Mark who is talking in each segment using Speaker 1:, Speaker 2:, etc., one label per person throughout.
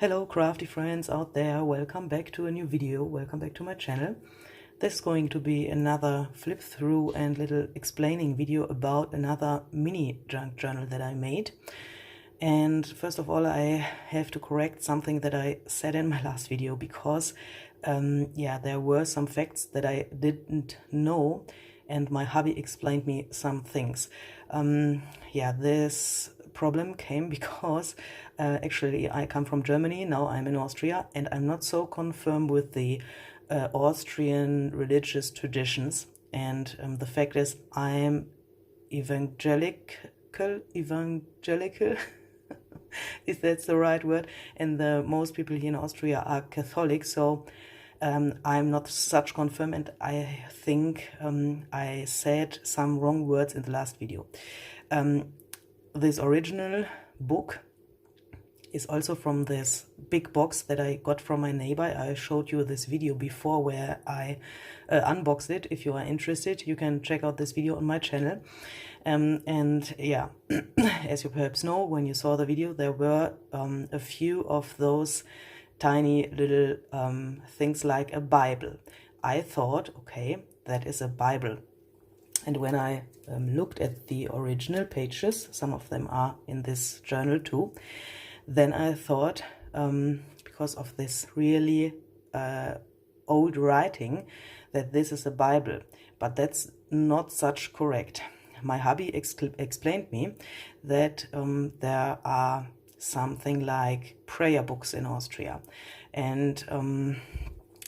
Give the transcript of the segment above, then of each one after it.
Speaker 1: Hello crafty friends out there, welcome back to a new video, welcome back to my channel. This is going to be another flip through and little explaining video about another mini junk journal that I made. And first of all, I have to correct something that I said in my last video, because there were some facts that I didn't know and my hubby explained me some things. This problem came because actually I come from Germany, now I'm in Austria, and I'm not so confirmed with the Austrian religious traditions. And the fact is, I'm evangelical, if that's the right word, and most people here in Austria are Catholic, so I'm not such confirmed, and I think I said some wrong words in the last video. This original book is also from this big box that I got from my neighbor. I showed you this video before where I unboxed it. If you are interested, you can check out this video on my channel. And yeah, as you perhaps know, when you saw the video, there were a few of those tiny little things like a Bible. I thought, okay, that is a Bible. And when I looked at the original pages, some of them are in this journal too, then I thought, because of this really old writing, that this is a Bible. But that's not such correct. My hubby explained me that there are something like prayer books in Austria. And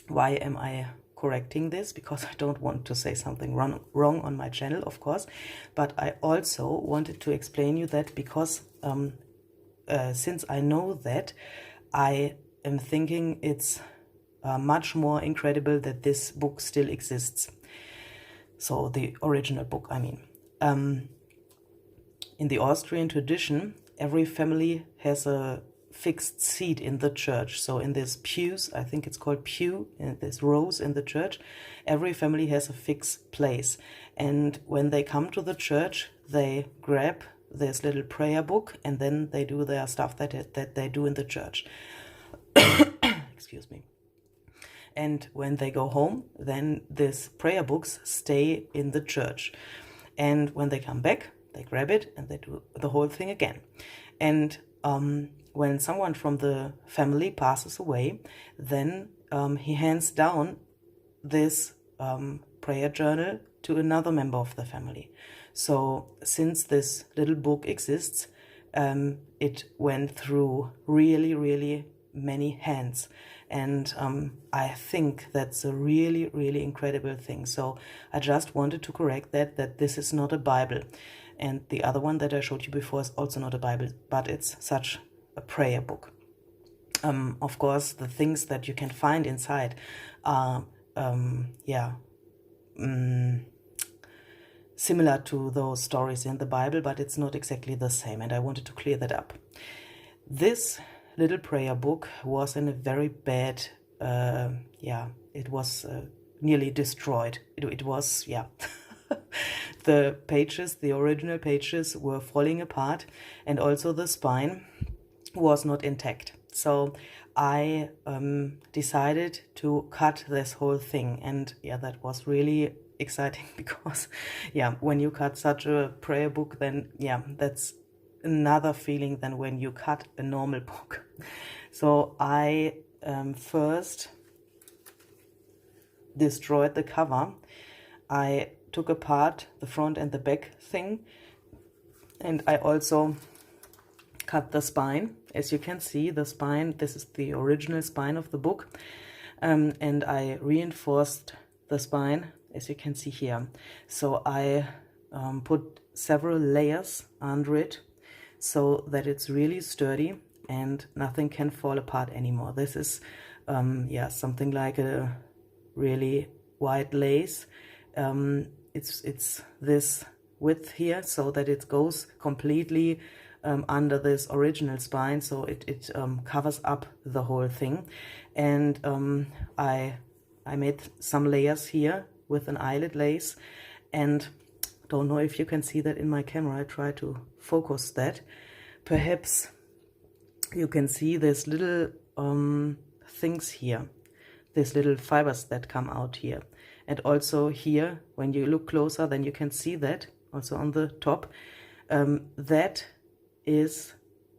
Speaker 1: why am I correcting this? Because I don't want to say something wrong on my channel, of course, but I also wanted to explain you that because since I know that, I am thinking it's much more incredible that this book still exists. So the original book, I mean. In the Austrian tradition, every family has a fixed seat in the church. So in these pews, I think it's called pew, in these rows in the church, every family has a fixed place. And when they come to the church, they grab this little prayer book and then they do their stuff that they do in the church. Excuse me. And when they go home, then these prayer books stay in the church. And when they come back, they grab it and they do the whole thing again. And when someone from the family passes away, then he hands down this prayer journal to another member of the family. So since this little book exists, it went through really many hands. And I think that's a really incredible thing. So I just wanted to correct that this is not a Bible. And the other one that I showed you before is also not a Bible, but it's such a prayer book. Of course, the things that you can find inside are similar to those stories in the Bible, but it's not exactly the same, and I wanted to clear that up. This little prayer book was in a very bad, it was nearly destroyed. It was, the pages, the original pages, were falling apart, and also the spine was not intact. So I decided to cut this whole thing, and that was really exciting because when you cut such a prayer book, then that's another feeling than when you cut a normal book. So I first destroyed the cover. I took apart the front and the back thing, and I also cut the spine. As you can see, the spine, this is the original spine of the book, and I reinforced the spine, as you can see here. So I put several layers under it so that it's really sturdy and nothing can fall apart anymore. This is something like a really white lace. It's this width here, so that it goes completely under this original spine, so it covers up the whole thing. And I made some layers here with an eyelet lace, and don't know if you can see that in my camera. I try to focus that. Perhaps you can see this little things here, these little fibers that come out here. And also here, when you look closer, then you can see that also on the top. That is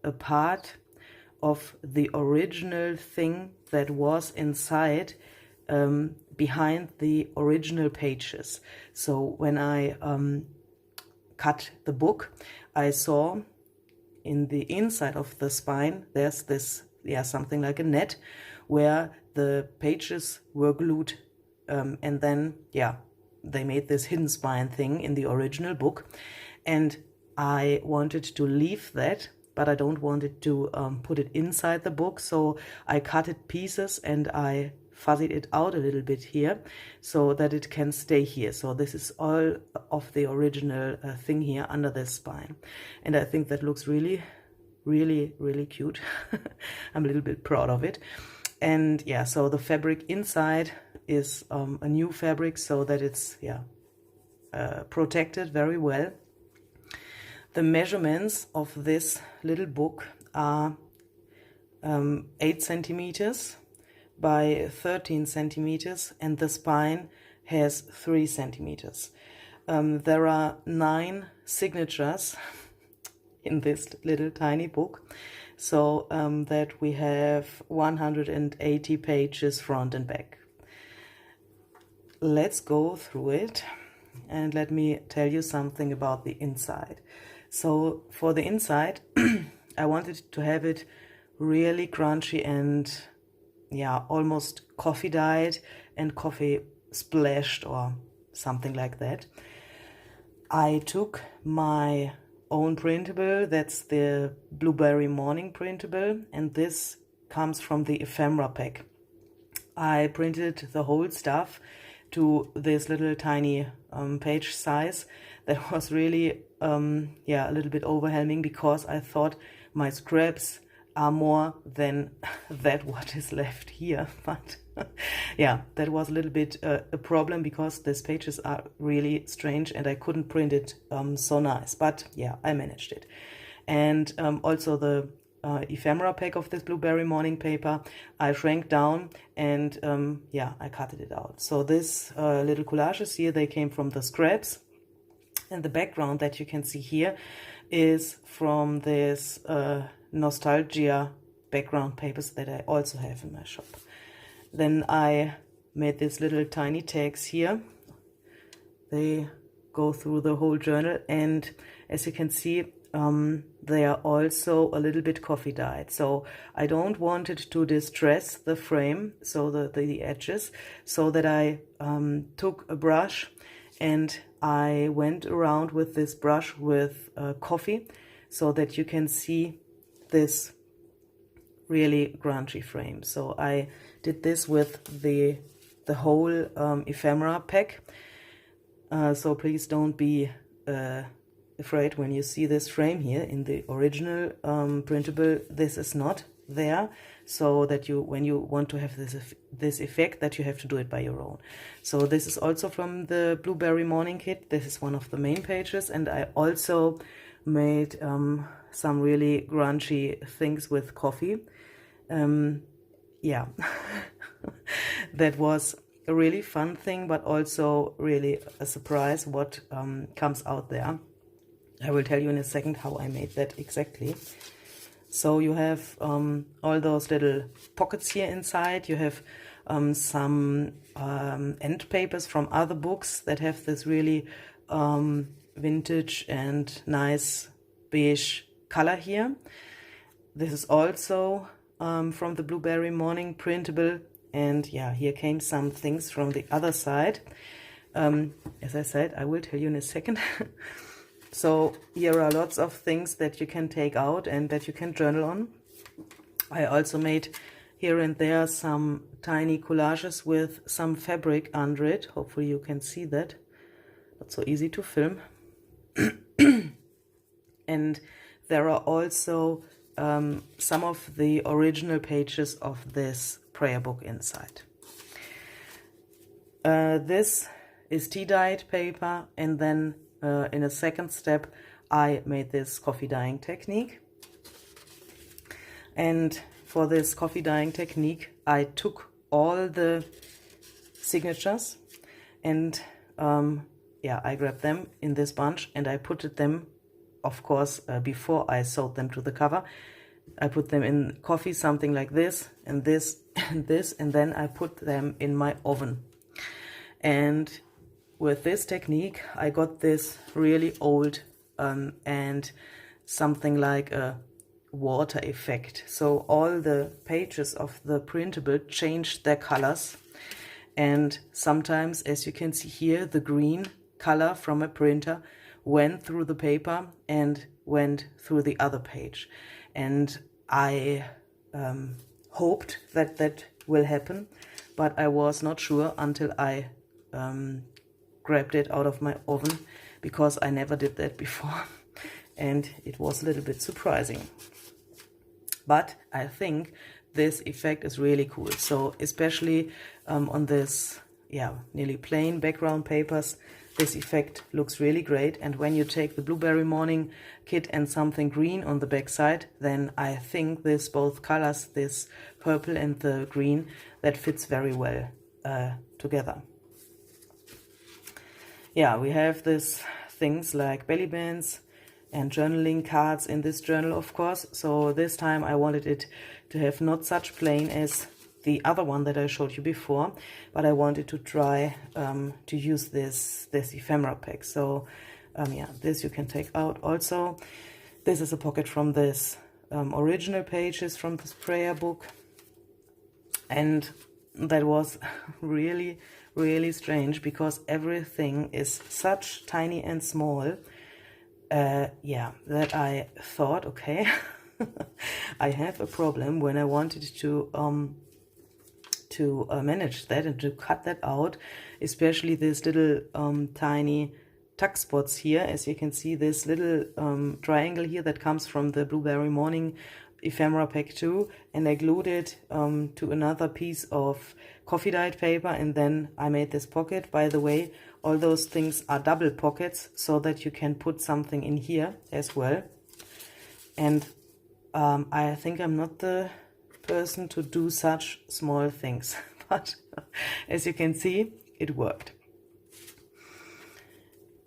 Speaker 1: a part of the original thing that was inside, behind the original pages. So when I cut the book, I saw in the inside of the spine, there's this, something like a net, where the pages were glued, and then, they made this hidden spine thing in the original book. And I wanted to leave that, but I don't want it to put it inside the book, so I cut it pieces and I fuzzied it out a little bit here so that it can stay here. So this is all of the original thing here under this spine, and I think that looks really, really, really cute. I'm a little bit proud of it. And so the fabric inside is a new fabric, so that it's protected very well. The measurements of this little book are 8 centimeters by 13 centimeters, and the spine has 3 centimeters. There are 9 signatures in this little tiny book, so that we have 180 pages front and back. Let's go through it, and let me tell you something about the inside. So for the inside, I wanted to have it really crunchy and almost coffee dyed and coffee splashed or something like that. I took my own printable, that's the Blueberry Morning printable, and this comes from the ephemera pack. I printed the whole stuff to this little tiny page size. That was really a little bit overwhelming, because I thought my scraps are more than that what is left here. But that was a little bit a problem, because these pages are really strange and I couldn't print it so nice. But I managed it. And also the ephemera pack of this Blueberry Morning paper, I shrank down and I cut it out. So this little collages here, they came from the scraps. And the background that you can see here is from this nostalgia background papers that I also have in my shop. Then I made these little tiny tags here. They go through the whole journal, and as you can see, they are also a little bit coffee dyed. So I don't want it to distress the frame, so the edges, so that I took a brush and I went around with this brush with coffee, so that you can see this really grungy frame. So I did this with the whole ephemera pack. So please don't be afraid when you see this frame here in the original printable. This is not there, so that when you want to have this effect, that you have to do it by your own. So this is also from the Blueberry Morning kit. This is one of the main pages, and I also made some really grungy things with coffee. That was a really fun thing, but also really a surprise what comes out there. I will tell you in a second how I made that exactly. So you have all those little pockets here inside. You have some end papers from other books that have this really vintage and nice beige color here. This is also from the Blueberry Morning printable, and here came some things from the other side. As I said, I will tell you in a second. So here are lots of things that you can take out and that you can journal on. I also made here and there some tiny collages with some fabric under it. Hopefully you can see that. Not so easy to film. And there are also some of the original pages of this prayer book inside. This is tea-dyed paper, and then in a second step I made this coffee dyeing technique. And for this coffee dyeing technique, I took all the signatures and yeah, I grabbed them in this bunch and I put them, of course, before I sewed them to the cover. I put them in coffee, something like this, and this, and this, and then I put them in my oven. And with this technique, I got this really old and something like a water effect. So all the pages of the printable changed their colors. And sometimes, as you can see here, the green color from a printer went through the paper and went through the other page. And I hoped that that will happen, but I was not sure until I grabbed it out of my oven, because I never did that before. And it was a little bit surprising. But I think this effect is really cool. So especially on this, yeah, nearly plain background papers, this effect looks really great. And when you take the Blueberry Morning kit and something green on the back side, then I think this both colors, this purple and the green, that fits very well together. Yeah, we have these things like belly bands and journaling cards in this journal, of course. So this time I wanted it to have not such plain as the other one that I showed you before, but I wanted to try to use this ephemera pack. So yeah, this you can take out also. This is a pocket from this original pages from this prayer book, and that was really, really strange because everything is such tiny and small. Yeah, that I thought, okay, I have a problem when I wanted to manage that and to cut that out, especially this little tiny tuck spots here. As you can see, this little triangle here that comes from the Blueberry Morning ephemera pack 2, and I glued it to another piece of coffee dyed paper, and then I made this pocket. By the way, all those things are double pockets so that you can put something in here as well. And I think I'm not the person to do such small things, but as you can see, it worked.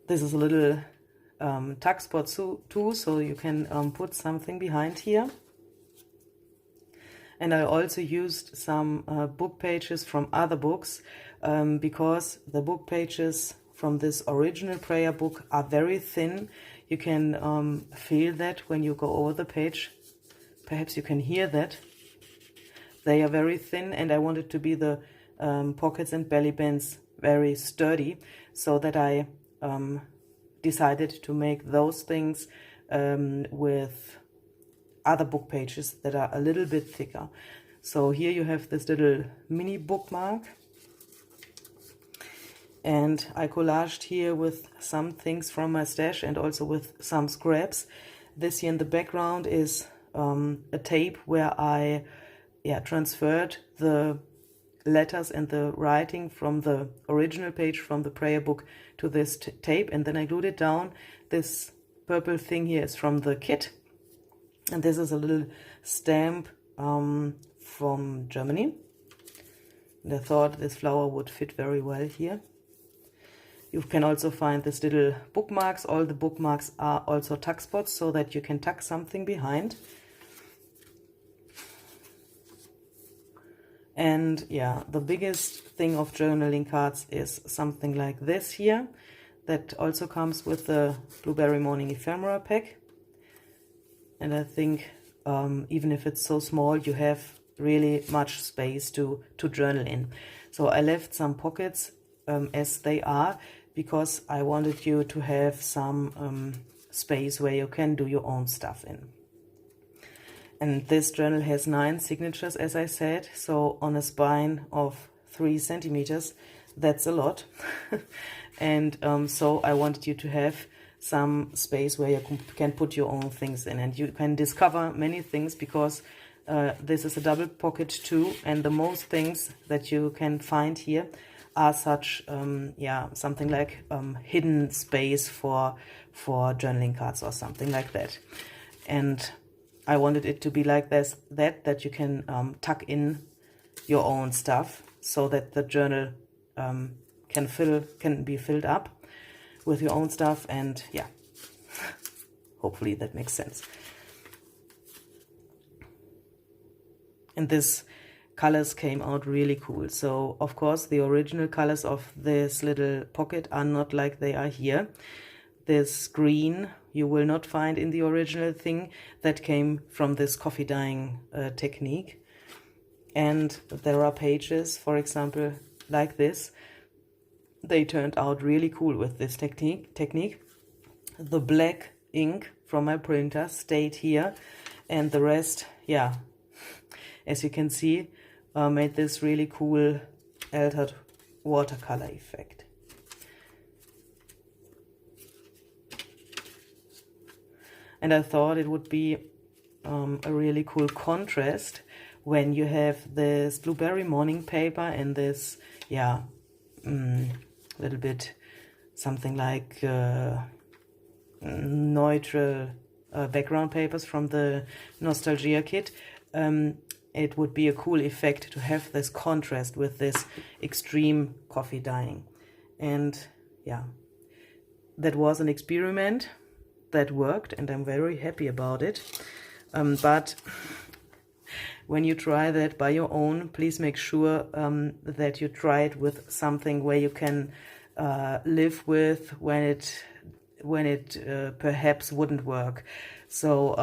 Speaker 1: This is a little tuck spot too, so you can put something behind here. And I also used some book pages from other books, because the book pages from this original prayer book are very thin. You can feel that when you go over the page. Perhaps you can hear that. They are very thin, and I wanted to be the pockets and belly bands very sturdy, so that I decided to make those things with other book pages that are a little bit thicker. So here you have this little mini bookmark, and I collaged here with some things from my stash and also with some scraps. This here in the background is a tape where I transferred the letters and the writing from the original page from the prayer book to this tape, and then I glued it down. This purple thing here is from the kit, and this is a little stamp from Germany, and I thought this flower would fit very well here. You can also find this little bookmarks. All the bookmarks are also tuck spots so that you can tuck something behind. And yeah, the biggest thing of journaling cards is something like this here, that also comes with the Blueberry Morning ephemera pack. And I think even if it's so small, you have really much space to journal in. So I left some pockets as they are, because I wanted you to have some space where you can do your own stuff in. And this journal has 9 signatures, as I said, so on a spine of 3 centimeters, that's a lot. And so I wanted you to have some space where you can put your own things in, and you can discover many things, because this is a double pocket too, and the most things that you can find here are such, something like hidden space for journaling cards or something like that. And I wanted it to be like this, that you can tuck in your own stuff, so that the journal can be filled up with your own stuff. And yeah, hopefully that makes sense. And this colors came out really cool. So of course the original colors of this little pocket are not like they are here. This green you will not find in the original thing. That came from this coffee dyeing technique. And there are pages, for example, like this. They turned out really cool with this technique. The black ink from my printer stayed here, and the rest, yeah, as you can see, made this really cool altered watercolor effect. And I thought it would be a really cool contrast when you have this blueberry morning paper and this, yeah, little bit something like neutral background papers from the Nostalgia kit. It would be a cool effect to have this contrast with this extreme coffee dyeing. And yeah, that was an experiment that worked, and I'm very happy about it. But when you try that by your own, please make sure that you try it with something where you can live with when it perhaps wouldn't work. So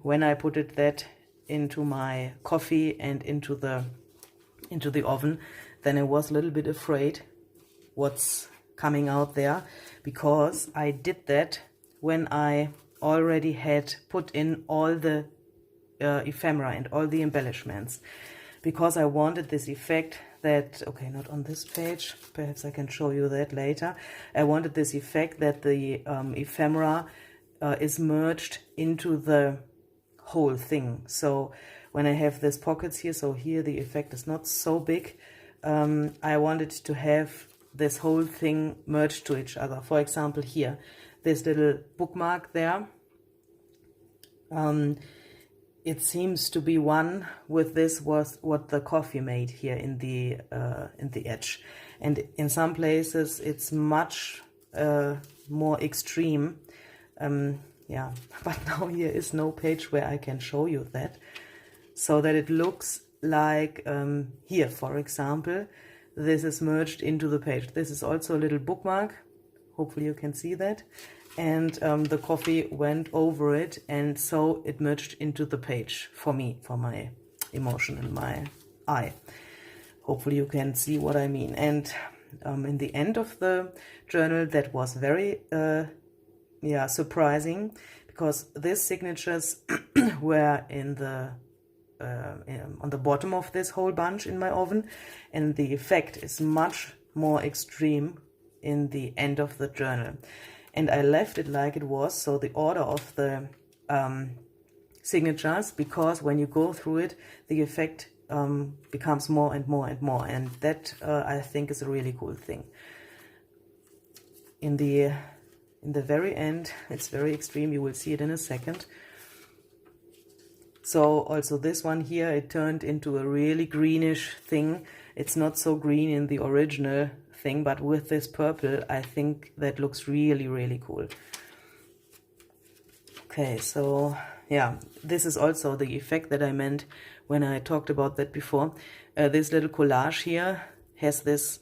Speaker 1: when I put that into my coffee and into the oven, then I was a little bit afraid what's coming out there, because I did that when I already had put in all the ephemera and all the embellishments, because I wanted this effect that, okay, not on this page, perhaps I can show you that later. I wanted this effect that the ephemera is merged into the whole thing. So when I have these pockets here, so here the effect is not so big, I wanted to have this whole thing merged to each other. For example, here, this little bookmark there, it seems to be one with this was what the coffee made here in the edge, and in some places it's much more extreme. Yeah, but now here is no page where I can show you that, so that it looks like here, for example, this is merged into the page. This is also a little bookmark, hopefully you can see that, and the coffee went over it, and so it merged into the page for me, for my emotion in my eye. Hopefully you can see what I mean. And in the end of the journal, that was very yeah, surprising, because these signatures were in the on the bottom of this whole bunch in my oven, and the effect is much more extreme in the end of the journal. And I left it like it was, so the order of the signatures, because when you go through it, the effect becomes more and more and more, and that I think is a really cool thing. In the very end, it's very extreme. You will see it in a second. So also this one here, it turned into a really greenish thing. It's not so green in the original thing, but with this purple, I think that looks really, really cool. Okay, so yeah, this is also the effect that I meant when I talked about that before. This little collage here has this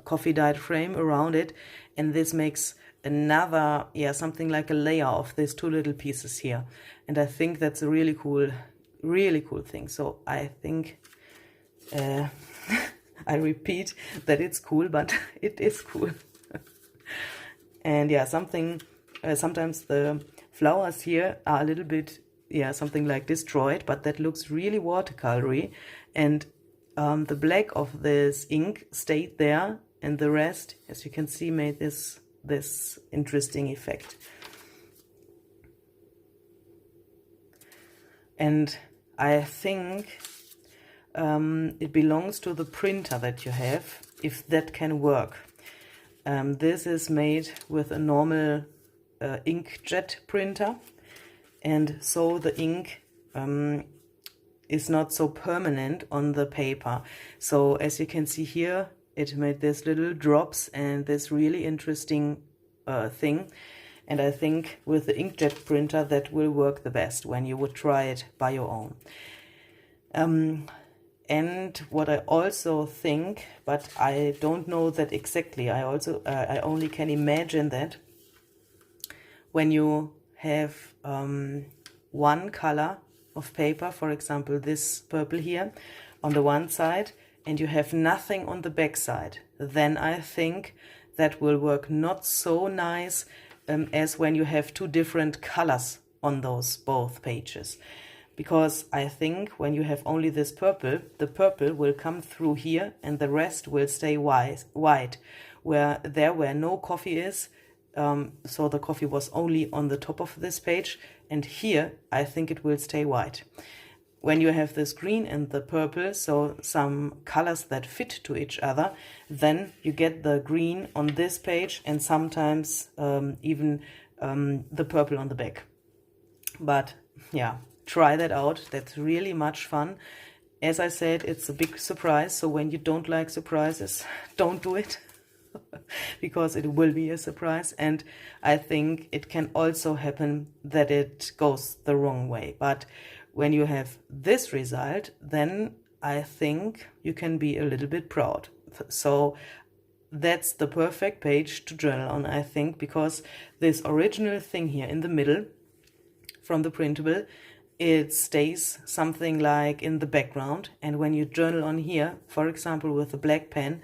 Speaker 1: coffee dyed frame around it, and this makes another, yeah, something like a layer of these two little pieces here. And I think that's a really cool thing. So I think I repeat that it's cool, but it is cool. And yeah, sometimes the flowers here are a little bit, yeah, something like destroyed, but that looks really watercolory. And the black of this ink stayed there, and the rest, as you can see, made this interesting effect. And I think it belongs to the printer that you have, if that can work. This is made with a normal inkjet printer, and so the ink is not so permanent on the paper. So as you can see here, it made this little drops and this really interesting thing. And I think with the inkjet printer that will work the best when you would try it by your own. And what I also think, but I don't know that exactly, I only can imagine that when you have one color of paper, for example this purple here on the one side, and you have nothing on the back side, then I think that will work not so nice as when you have two different colors on those both pages. Because I think when you have only this purple, the purple will come through here and the rest will stay white, where no coffee is. So the coffee was only on the top of this page, and here I think it will stay white. When you have this green and the purple, so some colors that fit to each other, then you get the green on this page and sometimes even the purple on the back. But yeah, try that out. That's really much fun. As I said, it's a big surprise, so when you don't like surprises, don't do it. Because it will be a surprise, and I think it can also happen that it goes the wrong way. But when you have this result, then I think you can be a little bit proud. So that's the perfect page to journal on, I think, because this original thing here in the middle from the printable, it stays something like in the background, and when you journal on here, for example with a black pen,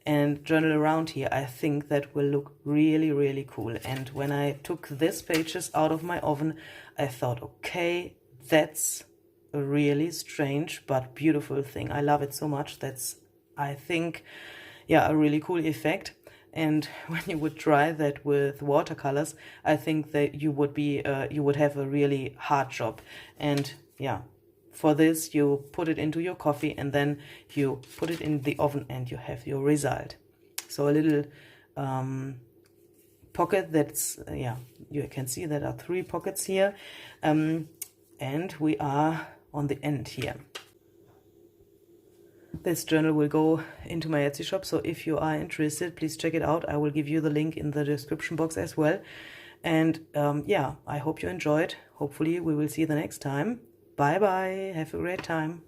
Speaker 1: and journal around here, I think that will look really, really cool. And when I took these pages out of my oven, I thought, okay, that's a really strange but beautiful thing. I love it so much. That's, I think, yeah, a really cool effect. And when you would try that with watercolors, I think that you would have a really hard job. And yeah, for this, you put it into your coffee and then you put it in the oven and you have your result. So a little pocket that's, yeah, you can see there are 3 pockets here. And we are on the end here. This journal will go into my Etsy shop, so if you are interested, please check it out. I will give you the link in the description box as well. And yeah, I hope you enjoyed. Hopefully we will see you the next time. Bye bye, have a great time.